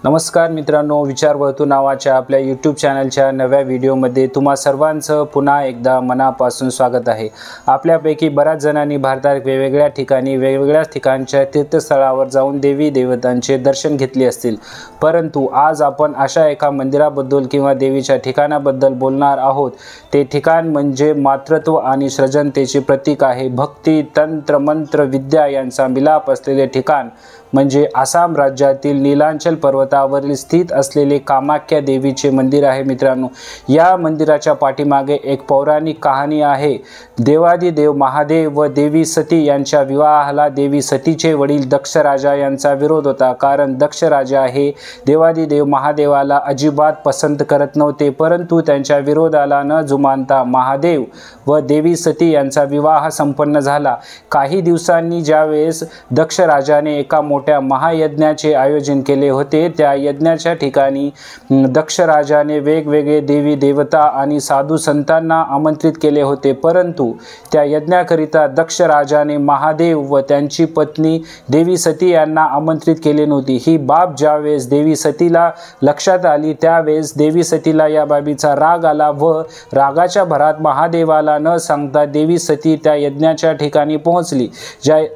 नमस्कार मित्रांनो, विचारवस्तू नावाच्या आपल्या यूट्यूब चॅनलच्या नव्या व्हिडिओमध्ये तुम्हा सर्वांचं पुन्हा एकदा मनापासून स्वागत आहे। आपल्यापैकी बऱ्याच जणांनी भारतात वेगवेगळ्या ठिकाणी वेगवेगळ्या ठिकाणच्या तीर्थस्थळावर जाऊन देवी देवतांचे दर्शन घेतले असतील, परंतु आज आपण अशा एका मंदिराबद्दल किंवा देवीच्या ठिकाणाबद्दल बोलणार आहोत। ते ठिकाण म्हणजे मातृत्व आणि सृजनतेचे प्रतीक आहे। भक्ती, तंत्र, मंत्र, विद्या यांचा मिलाप असलेले ठिकाण म्हणजे आसाम राज्यातील नीलांचल पर्वतावरील स्थित असलेले कामाख्या देवीचे मंदिर आहे। मित्रांनो, या मंदिराच्या पाठीमागे एक पौराणिक कहाणी आहे। देवादिदेव महादेव व देवी सती यांच्या विवाहाला देवी सतीचे वडील दक्ष राजा यांचा विरोध होता, कारण दक्ष राजा हे देवादिदेव महादेवाला अजिबात पसंत करत नव्हते। परंतु त्यांच्या विरोधाला न जुमानता महादेव व देवी सती यांचा विवाह संपन्न झाला। काही दिवसांनी ज्यावेळेस दक्ष राजाने एका मोठ्या महायज्ञाचे आयोजन केले होते, त्या यज्ञाच्या ठिकाणी दक्ष राजाने वेगवेगळे देवी देवता आणि साधू संतांना आमंत्रित केले होते, परंतु त्या यज्ञाकरिता दक्ष राजाने महादेव व त्यांची पत्नी देवी सती यांना आमंत्रित केले नव्हते। ही बाब ज्यावेळेस देवी सतीला लक्षात आली, त्यावेळेस देवी सतीला या बाबीचा राग आला व रागाच्या भरात महादेवाला न सांगता देवी सती त्या यज्ञाच्या ठिकाणी पोहोचली।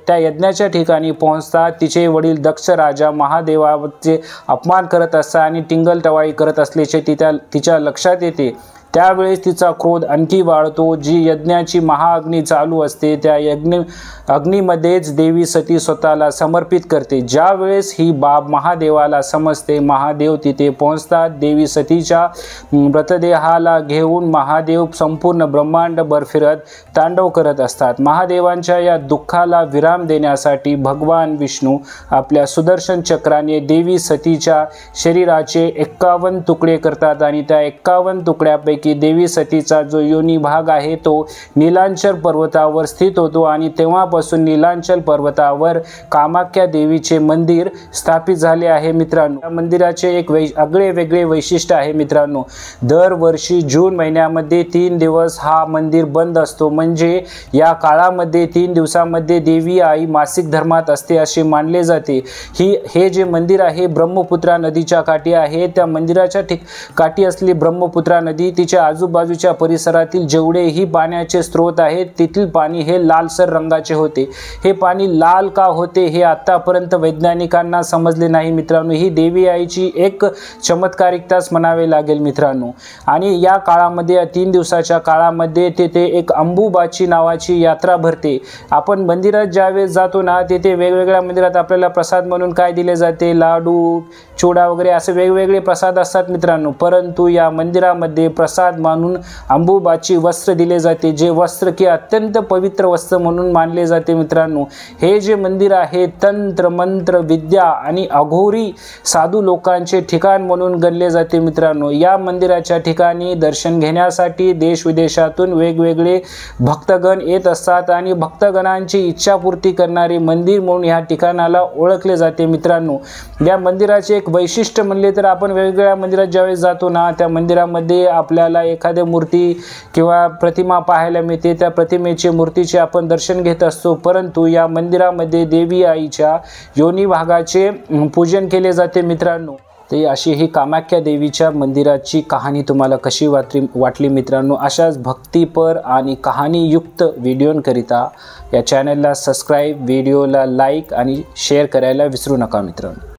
त्या यज्ञाच्या ठिकाणी पोहोचता तिचे वडील दक्ष राजा महादेवाचे अपमान करत असतात आणि टिंगलटवाळी करत असल्याचे तिच्या लक्षात येते। त्यावेळेस तिचा क्रोध आणखी वाढतो। जी यज्ञाची महाअग्नी चालू असते, त्या अग्नीमध्येच देवी सती स्वतःला समर्पित करते। ज्यावेळेस ही बाब महादेवाला समजते, महादेव तिथे पोहोचतात। देवी सतीच्या मृतदेहाला घेऊन महादेव संपूर्ण ब्रह्मांडभर फिरत तांडव करत असतात। महादेवांच्या या दुःखाला विराम देण्यासाठी भगवान विष्णू आपल्या सुदर्शन चक्राने देवी सतीच्या शरीराचे 51 तुकडे करतात आणि त्या 51 तुकड्यापैकी की देवी सतीचा जो योनी भाग आहे तो नीलांचल पर्वतावर स्थित होतो आणि तेव्हापासून नीलांचल पर्वतावर कामाख्या देवीचे मंदिर स्थापित झाले आहे। मित्रांनो, या मंदिराचे एक वेगळे वैशिष्ट्य आहे। मित्रांनो, दरवर्षी जून महिन्यामध्ये 3 दिवस हा मंदिर बंद असतो, म्हणजे या काळामध्ये 3 दिवसामध्ये देवी आई मासिक धर्मात असते असे मानले जाते। हे जे मंदिर आहे ब्रह्मपुत्रा नदीच्या काठी आहे। त्या मंदिराच्या काठी असलेली ब्रह्मपुत्रा नदी तिच्या आजूबाजूच्या परिसरातील जेवढेही पाण्याचे स्रोत आहेत, तेथील पाणी हे लालसर रंगाचे होते। हे पाणी लाल का होते हे आतापर्यंत वैज्ञानिकांना समजले नाही। मित्रांनो, ही देवी आईची एक चमत्कारिकताच म्हणावे लागेल मित्रांनो। आणि या काळामध्ये 3 दिवसाच्या काळामध्ये तेथे एक अंबुबाची नावाची यात्रा भरते। आपण मंदिरात ज्यावेळेस जातो ना, तेथे वेगवेगळ्या मंदिरात आपल्याला प्रसाद म्हणून काय दिले जाते, लाडू, चिवडा वगैरे असे वेगवेगळे प्रसाद असतात मित्रांनो। परंतु या मंदिरामध्ये प्रसाद म्हणून अंबुबाची वस्त्र दिले जाते, जे वस्त्र की अत्यंत पवित्र वस्त्र म्हणून मानले जाते। मित्रांनो, हे जे मंदिर आहे तंत्र, मंत्र, विद्या आणि अघोरी साधू लोकांचे ठिकाण म्हणून गणले जाते। मित्रांनो, या मंदिराच्या ठिकाणी दर्शन घेण्यासाठी देश विदेशातून वेगवेगळे भक्तगण येत असतात आणि भक्तगणांची इच्छापूर्ती करणारे मंदिर म्हणून या ठिकाणाला ओळखले जाते। मित्रांनो, या मंदिराचे एक वैशिष्ट्य म्हणले तर आपण वेगवेगळ्या मंदिरात ज्यावेळेस जातो ना, त्या मंदिरामध्ये आपल्याला एखाद्या मूर्ती किंवा प्रतिमा पाहायला मिळते। त्या प्रतिमेची मूर्तीचे आपण दर्शन घेत असतो, परंतु या मंदिरामध्ये देवी आईच्या योनी भागाचे पूजन केले जाते। मित्रांनो, ते अशी ही कामाख्या देवीच्या मंदिराची कहाणी तुम्हाला कशी वाटली मित्रांनो? अशाच भक्तीपर आणि कहाणीयुक्त व्हिडिओंकरिता या चॅनलला सबस्क्राईब, व्हिडिओला लाईक आणि शेअर करायला विसरू नका मित्रांनो।